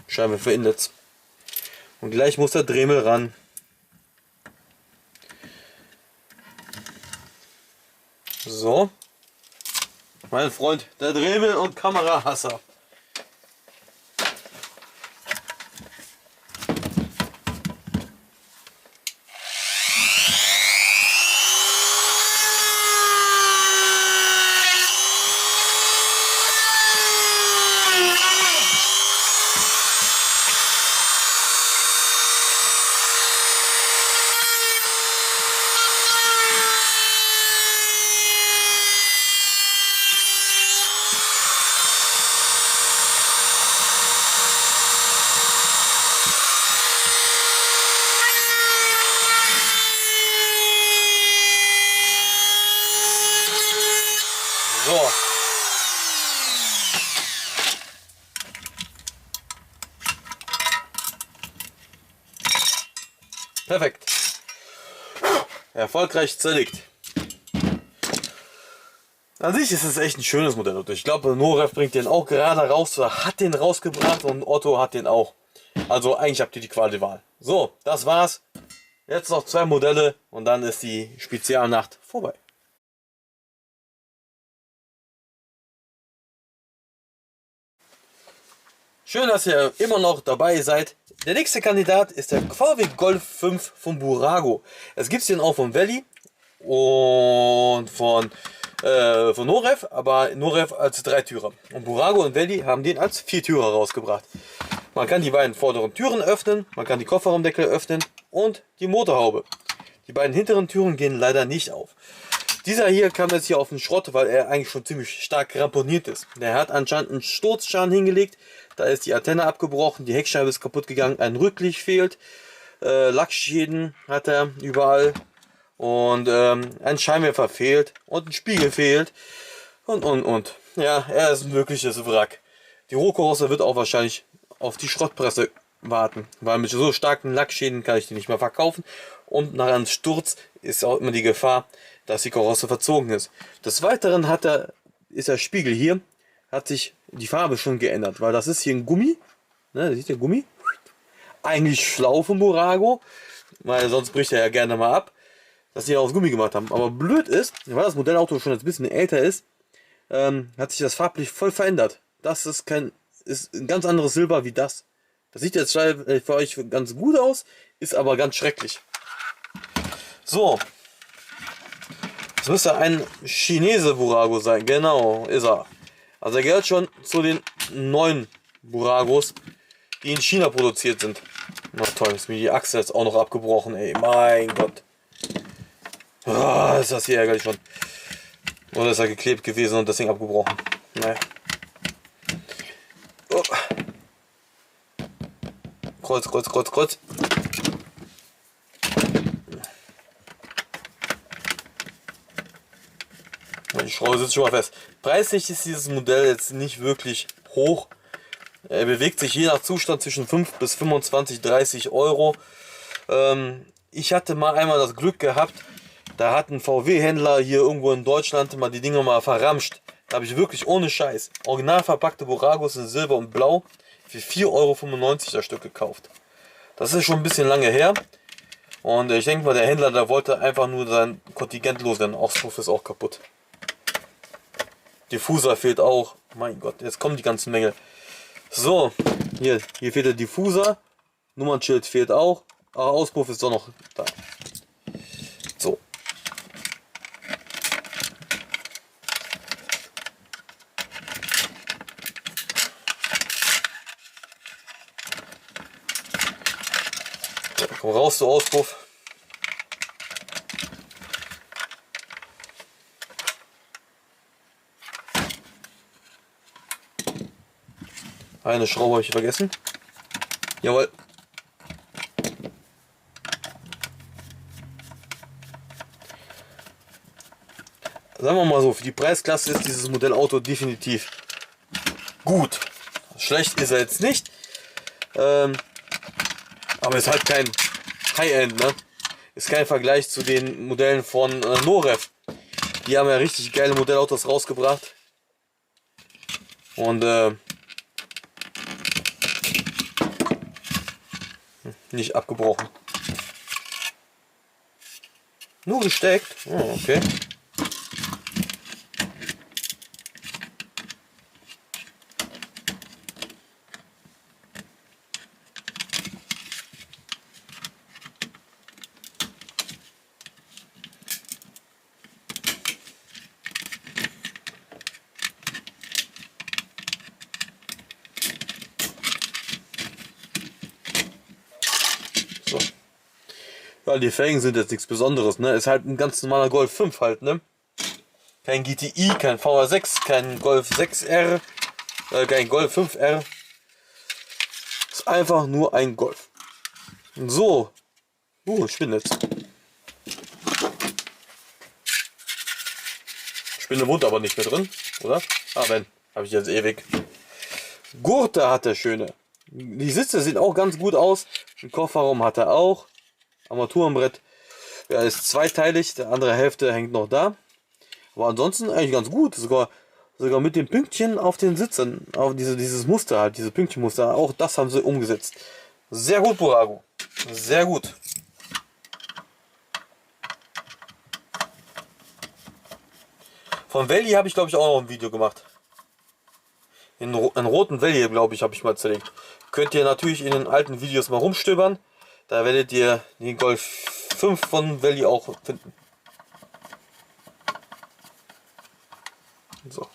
Speaker 1: Scheinwerfer Inlets. Und gleich muss der Dremel ran. So. Mein Freund, der Dremel und Kamerahasser. Perfekt. Erfolgreich zerlegt. An sich ist es echt ein schönes Modell. Ich glaube, Norev bringt den auch gerade raus oder hat den rausgebracht und Otto hat den auch. Also eigentlich habt ihr die Qual der Wahl. So, das war's. Jetzt noch 2 Modelle und dann ist die Spezialnacht vorbei. Schön, dass ihr immer noch dabei seid. Der nächste Kandidat ist der VW Golf 5 von Burago. Es gibt den auch von Valley und von Norev, aber Norev als 3-Türer. Und Burago und Valley haben den als 4-Türer rausgebracht. Man kann die beiden vorderen Türen öffnen, man kann die Kofferraumdeckel öffnen und die Motorhaube. Die beiden hinteren Türen gehen leider nicht auf. Dieser hier kam jetzt hier auf den Schrott, weil er eigentlich schon ziemlich stark ramponiert ist. Der hat anscheinend einen Sturzschaden hingelegt, da ist die Antenne abgebrochen, die Heckscheibe ist kaputt gegangen, ein Rücklicht fehlt, Lackschäden hat er überall und ein Scheinwerfer fehlt und ein Spiegel fehlt und. Ja, er ist ein wirkliches Wrack. Die Rohkarosse wird auch wahrscheinlich auf die Schrottpresse warten, weil mit so starken Lackschäden kann ich die nicht mehr verkaufen und nach einem Sturz ist auch immer die Gefahr, dass die Karosse verzogen ist. Des Weiteren ist der Spiegel hier, hat sich die Farbe schon geändert, weil das ist hier ein Gummi, ne, seht ihr Gummi? Eigentlich schlau von Burago, weil sonst bricht er ja gerne mal ab, dass sie aus Gummi gemacht haben. Aber blöd ist, weil das Modellauto schon ein bisschen älter ist, hat sich das farblich voll verändert. Das ist ein ganz anderes Silber wie das. Das sieht jetzt für euch ganz gut aus, ist aber ganz schrecklich. So. Das müsste ein Chinese Burago sein. Genau, ist er. Also er gehört schon zu den neuen Buragos, die in China produziert sind. Na toll, ist mir die Achse jetzt auch noch abgebrochen, ey. Mein Gott. Ist das hier ärgerlich schon. Oder ist er geklebt gewesen und deswegen abgebrochen. Naja. Oh. Kreuz, Kreuz, Kreuz, Kreuz. Die Schraube sitzt schon mal fest. Preislich ist dieses Modell jetzt nicht wirklich hoch. Er bewegt sich je nach Zustand zwischen 5 bis 25, 30 Euro. Ich hatte mal einmal das Glück gehabt, da hat ein VW-Händler hier irgendwo in Deutschland mal die Dinger mal verramscht. Da habe ich wirklich ohne Scheiß original verpackte Buragos in Silber und Blau für 4,95 Euro das Stück gekauft. Das ist schon ein bisschen lange her. Und ich denke mal, der Händler, der wollte einfach nur sein Kontingent loswerden. Auspuff ist auch kaputt. Diffuser fehlt auch. Mein Gott, jetzt kommen die ganzen Mängel. So, hier fehlt der Diffuser. Nummernschild fehlt auch. Aber Auspuff ist doch noch da. So. Komm raus, der Auspuff. Eine Schraube habe ich vergessen. Jawohl. Sagen wir mal so, für die Preisklasse ist dieses Modellauto definitiv gut. Schlecht ist er jetzt nicht. Aber ist halt kein High-End, ne? Ist kein Vergleich zu den Modellen von Norev. Die haben ja richtig geile Modellautos rausgebracht. Und nicht abgebrochen. Nur gesteckt. Oh, okay. So. Ja, die Felgen sind jetzt nichts Besonderes, ne? Ist halt ein ganz normaler Golf 5 halt, ne? Kein GTI, kein VR6, kein Golf 6R, kein Golf 5R. Ist einfach nur ein Golf. So. Spinne jetzt. Spinne wohnt aber nicht mehr drin, oder? Ah, wenn. Habe ich jetzt ewig. Gurte hat der schöne. Die Sitze sehen auch ganz gut aus. Den Kofferraum hat er auch. Armaturenbrett. Ja, ist zweiteilig, der andere Hälfte hängt noch da. Aber ansonsten eigentlich ganz gut. Sogar mit den Pünktchen auf den Sitzen, auf dieses Muster halt, diese Pünktchenmuster, auch das haben sie umgesetzt. Sehr gut, Burago. Sehr gut. Von Valley habe ich, glaube ich, auch noch ein Video gemacht. In roten Valley, glaube ich, habe ich mal zerlegt. Könnt ihr natürlich in den alten Videos mal rumstöbern. Da werdet ihr den Golf 5 von Valley auch finden. So.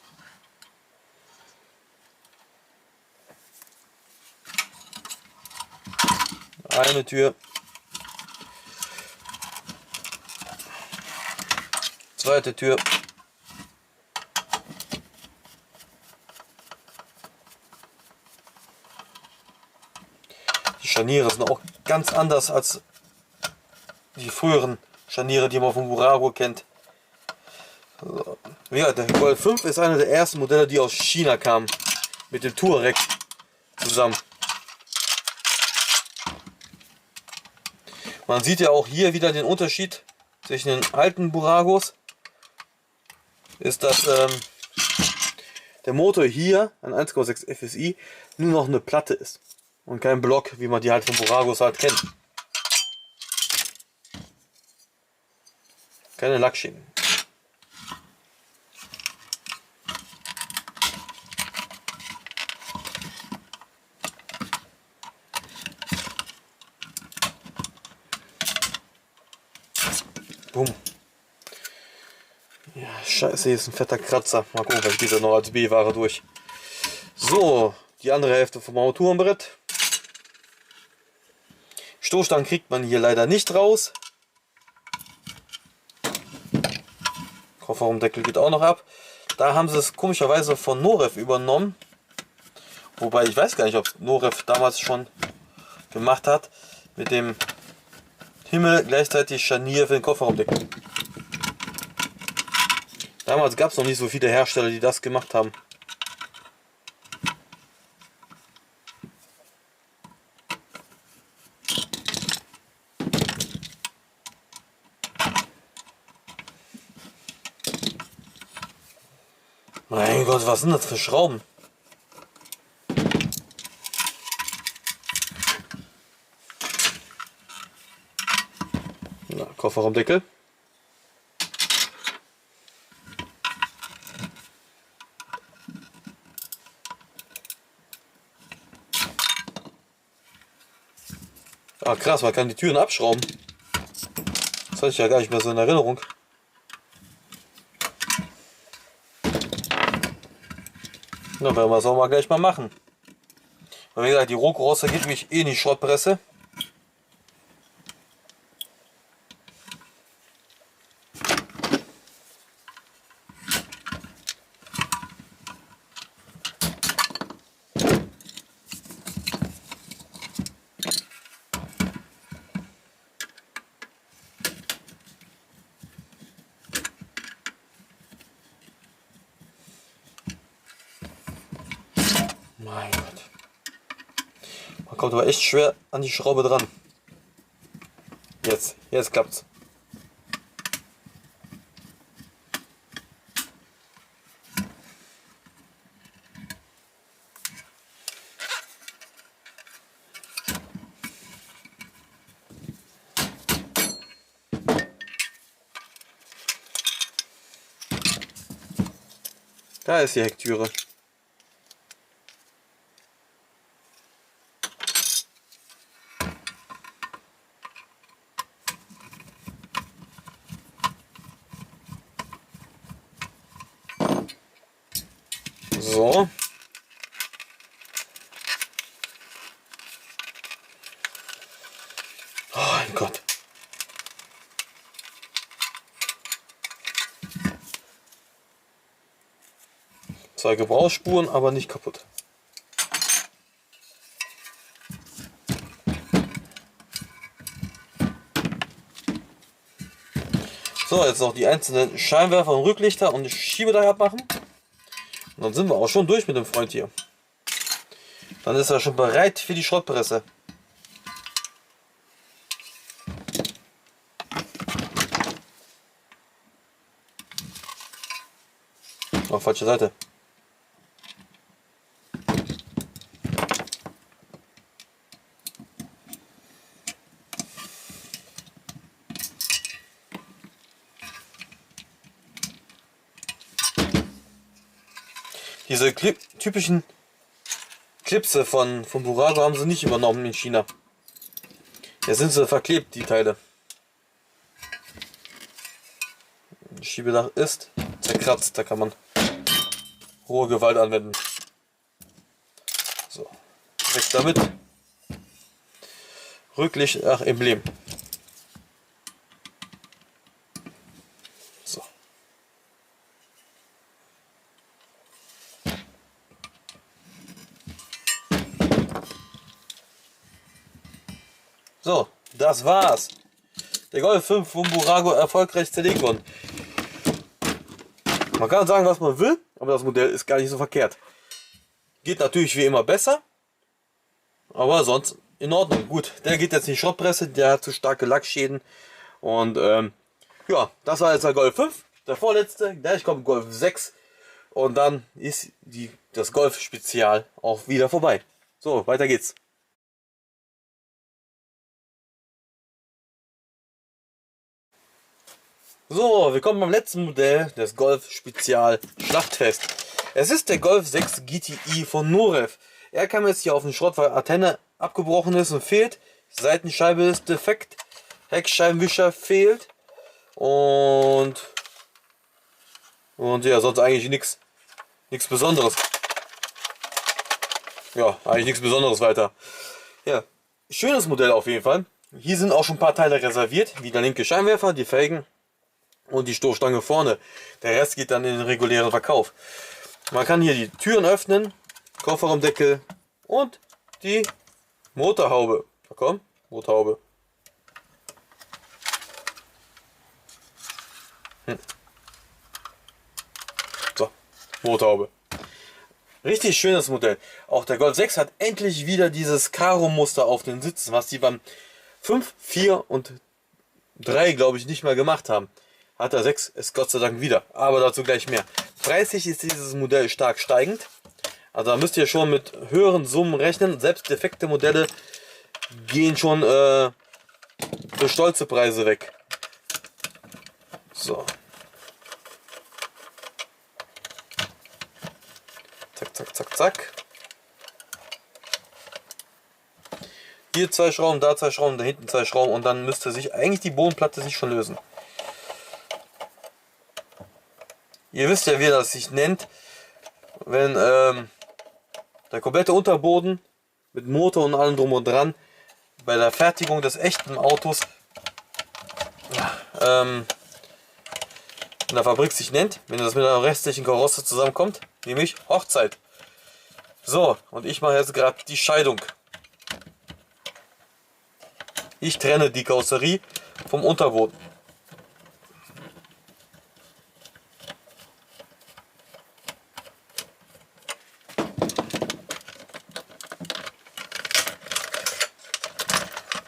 Speaker 1: Eine Tür. Zweite Tür. Die Scharniere sind auch ganz anders als die früheren Scharniere, die man von Burago kennt. So. Ja, der Golf 5 ist einer der ersten Modelle, die aus China kamen. Mit dem Touareg zusammen. Man sieht ja auch hier wieder den Unterschied zwischen den alten Buragos. Ist, dass der Motor hier, ein 1,6 FSI, nur noch eine Platte ist. Und kein Block, wie man die halt von Buragos halt kennt. Keine Lackschienen. Boom. Ja, scheiße, hier ist ein fetter Kratzer. Mal gucken, vielleicht geht er noch als B-Ware durch. So, die andere Hälfte vom Armaturenbrett. Stoßstangen kriegt man hier leider nicht raus. Kofferraumdeckel geht auch noch ab. Da haben sie es komischerweise von Norev übernommen. Wobei ich weiß gar nicht, ob Norev damals schon gemacht hat. Mit dem Himmel gleichzeitig Scharnier für den Kofferraumdeckel. Damals gab es noch nicht so viele Hersteller, die das gemacht haben. Mein Gott, was sind das für Schrauben? Na, Kofferraumdeckel. Ah krass, man kann die Türen abschrauben. Das hatte ich ja gar nicht mehr so in Erinnerung. Na, werden wir es auch mal gleich mal machen. Weil wie gesagt, die Rohkrosse geht mich eh in die Schrottpresse. Mein Gott. Man kommt aber echt schwer an die Schraube dran. Jetzt klappt's. Da ist die Hecktüre. So. Oh mein Gott. Zwei Gebrauchsspuren, aber nicht kaputt. So, jetzt noch die einzelnen Scheinwerfer und Rücklichter und Schiebedach abmachen. Und dann sind wir auch schon durch mit dem Freund hier. Dann ist er schon bereit für die Schrottpresse. falsche Seite. Diese typischen Klipse von Burago haben sie nicht übernommen in China. Jetzt sind sie verklebt, die Teile. Schiebedach ist zerkratzt, da kann man rohe Gewalt anwenden. So, weg damit. Rücklicht, ach, Emblem. So. So, das war's. Der Golf 5 von Burago erfolgreich zerlegt worden. Man kann sagen, was man will, aber das Modell ist gar nicht so verkehrt. Geht natürlich wie immer besser, aber sonst in Ordnung. Gut, der geht jetzt in die Schrottpresse, der hat zu starke Lackschäden. Und ja, das war jetzt der Golf 5, der vorletzte. Gleich kommt Golf 6 und dann ist das Golf Spezial auch wieder vorbei. So, weiter geht's. So, wir kommen beim letzten Modell des Golf Spezial Schlachtfest. Es ist der Golf 6 GTI von Norev. Er kam jetzt hier auf den Schrott, weil Antenne abgebrochen ist und fehlt. Seitenscheibe ist defekt. Heckscheibenwischer fehlt. Und ja, sonst eigentlich nichts Besonderes. Ja, eigentlich nichts Besonderes weiter. Ja, schönes Modell auf jeden Fall. Hier sind auch schon ein paar Teile reserviert, wie der linke Scheinwerfer, die Felgen und die Stoßstange vorne. Der Rest geht dann in den regulären Verkauf. Man kann hier die Türen öffnen, Kofferraumdeckel und die Motorhaube. Na komm, Motorhaube. So, Motorhaube. Richtig schönes Modell. Auch der Golf 6 hat endlich wieder dieses Karo-Muster auf den Sitzen, was die beim 5, 4 und 3, glaube ich, nicht mehr gemacht haben. Hat der 6 es Gott sei Dank wieder, aber dazu gleich mehr. Preislich ist dieses Modell stark steigend, also da müsst ihr schon mit höheren Summen rechnen. Selbst defekte Modelle gehen schon für stolze Preise weg. So. Zack, zack, zack, zack. Hier 2 Schrauben, da 2 Schrauben, da hinten 2 Schrauben und dann müsste sich eigentlich die Bodenplatte sich schon lösen. Ihr wisst ja, wie das sich nennt, wenn der komplette Unterboden mit Motor und allem drum und dran bei der Fertigung des echten Autos in der Fabrik sich nennt, wenn das mit einer restlichen Karosse zusammenkommt, nämlich Hochzeit. So, und ich mache jetzt gerade die Scheidung. Ich trenne die Karosserie vom Unterboden.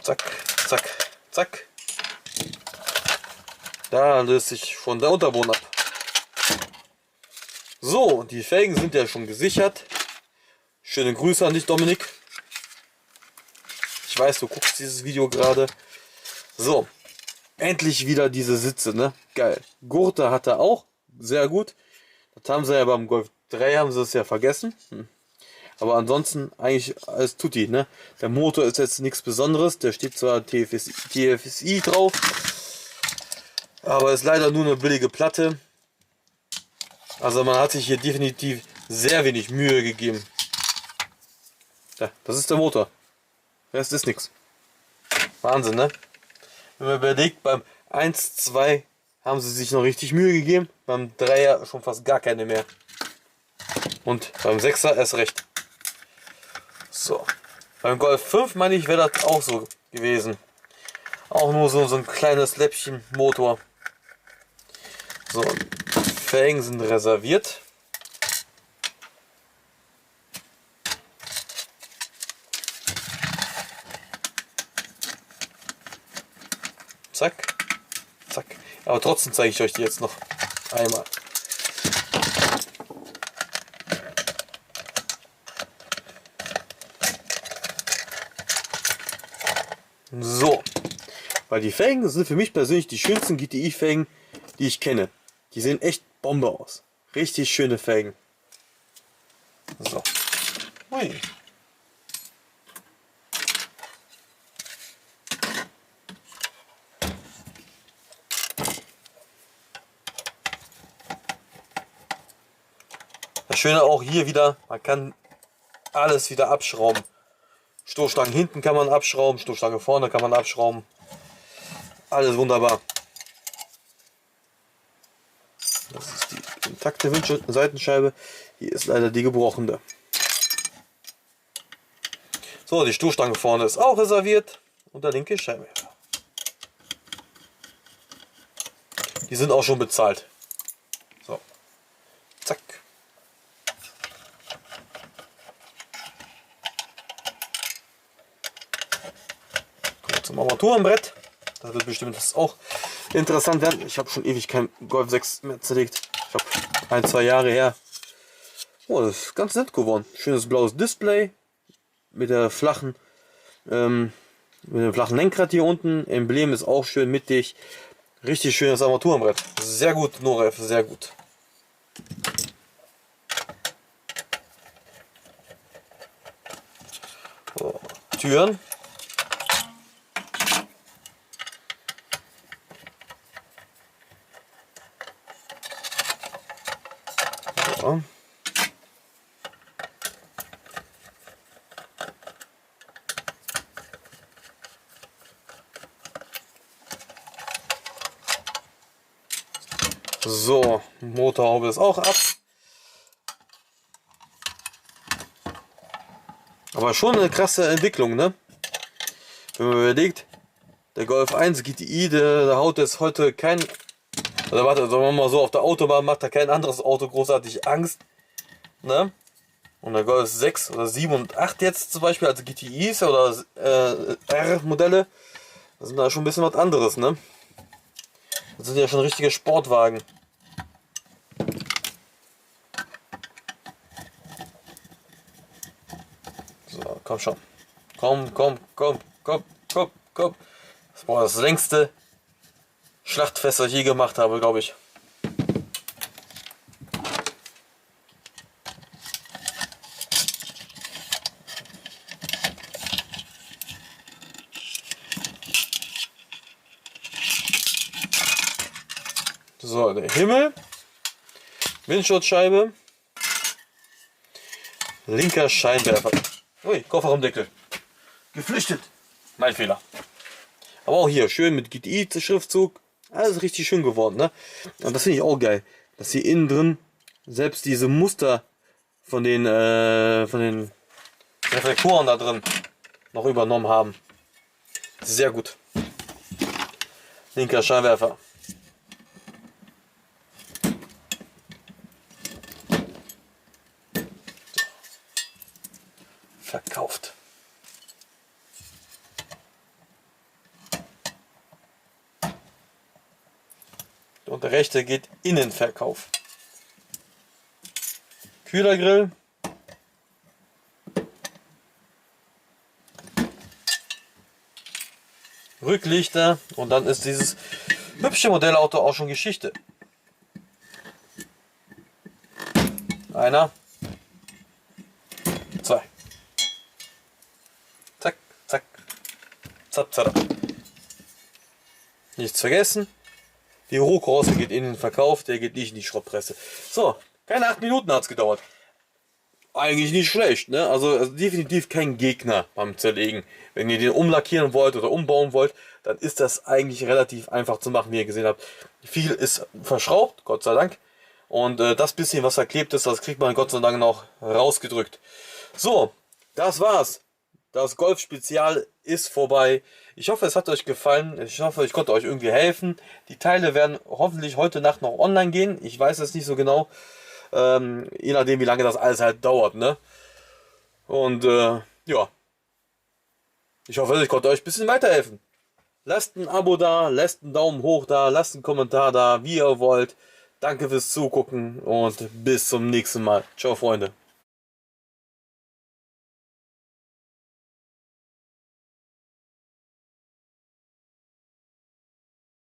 Speaker 1: Zack, zack, zack. Da löst sich schon der Unterboden ab. So, die Felgen sind ja schon gesichert. Schöne Grüße an dich, Dominik. Ich weiß, du guckst dieses Video gerade. So, endlich wieder diese Sitze, ne? Geil. Gurte hat er auch, sehr gut. Das haben sie ja beim Golf 3, haben sie es ja vergessen. Aber ansonsten eigentlich alles tutti, ne? Der Motor ist jetzt nichts Besonderes, der steht zwar TFSI drauf, aber ist leider nur eine billige Platte. Also man hat sich hier definitiv sehr wenig Mühe gegeben. Ja, das ist der Motor. Der Rest ist nichts. Wahnsinn, ne? Wenn man überlegt, beim 1, 2 haben sie sich noch richtig Mühe gegeben, beim 3er schon fast gar keine mehr. Und beim 6er erst recht. So. Beim Golf 5 meine ich, wäre das auch so gewesen. Auch nur so ein kleines Läppchen Motor. So, Felgen sind reserviert. Zack, zack. Aber trotzdem zeige ich euch die jetzt noch einmal. So. Weil die Felgen sind für mich persönlich die schönsten GTI-Felgen, die ich kenne. Die sehen echt Bombe aus. Richtig schöne Felgen. So. Ui. Das Schöne auch hier wieder, man kann alles wieder abschrauben. Stoßstangen hinten kann man abschrauben, Stoßstange vorne kann man abschrauben. Alles wunderbar. Das ist die intakte Seitenscheibe. Hier ist leider die gebrochene. So, die Stoßstange vorne ist auch reserviert und der linke Scheinwerfer. Die sind auch schon bezahlt. So, zack. Kommen wir zum Armaturenbrett. Das wird bestimmt auch interessant werden. Ich habe schon ewig kein Golf 6 mehr zerlegt. Ich habe 1-2 Jahre her. Oh, das ist ganz nett geworden. Schönes blaues Display mit der flachen, mit dem flachen Lenkrad hier unten. Emblem ist auch schön mittig. Richtig schönes Armaturenbrett. Sehr gut, Noref, sehr gut. So, Türen. So. So, Motorhaube ist auch ab. Aber schon eine krasse Entwicklung, ne? Wenn man überlegt, der Golf 1 GTI, der haut jetzt heute kein... Oder warte, sagen wir mal so, auf der Autobahn macht da kein anderes Auto großartig Angst. Ne? Und der Golf 6 oder 7 und 8 jetzt zum Beispiel, also GTIs oder R-Modelle, das sind da schon ein bisschen was anderes, ne? Das sind ja schon richtige Sportwagen. So, komm schon. Komm. Das war das längste Schlachtfest, das ich je gemacht habe, glaube ich. So, der Himmel, Windschutzscheibe, linker Scheinwerfer. Ui, Kofferraumdeckel. Geflüchtet. Mein Fehler. Aber auch hier schön mit GTI-Schriftzug. Alles richtig schön geworden, ne? Und das finde ich auch geil, dass hier innen drin selbst diese Muster von den Reflektoren da drin noch übernommen haben. Sehr gut. Linker Scheinwerfer. Verkauft. Und der rechte geht in den Verkauf. Kühlergrill. Rücklichter und dann ist dieses hübsche Modellauto auch schon Geschichte. Einer. Zwei. Zack, zack. Zap, zap. Nichts vergessen. Die Rohkorse geht in den Verkauf, der geht nicht in die Schrottpresse. So, keine 8 Minuten hat es gedauert. Eigentlich nicht schlecht, ne? Also definitiv kein Gegner beim Zerlegen. Wenn ihr den umlackieren wollt oder umbauen wollt, dann ist das eigentlich relativ einfach zu machen, wie ihr gesehen habt. Viel ist verschraubt, Gott sei Dank. Und das bisschen, was verklebt ist, das kriegt man Gott sei Dank noch rausgedrückt. So, das war's. Das Golf-Spezial ist vorbei. Ich hoffe, es hat euch gefallen. Ich hoffe, ich konnte euch irgendwie helfen. Die Teile werden hoffentlich heute Nacht noch online gehen. Ich weiß es nicht so genau. Je nachdem, wie lange das alles halt dauert, ne? Und ja. Ich hoffe, ich konnte euch ein bisschen weiterhelfen. Lasst ein Abo da, lasst einen Daumen hoch da, lasst einen Kommentar da, wie ihr wollt. Danke fürs Zugucken und bis zum nächsten Mal. Ciao, Freunde.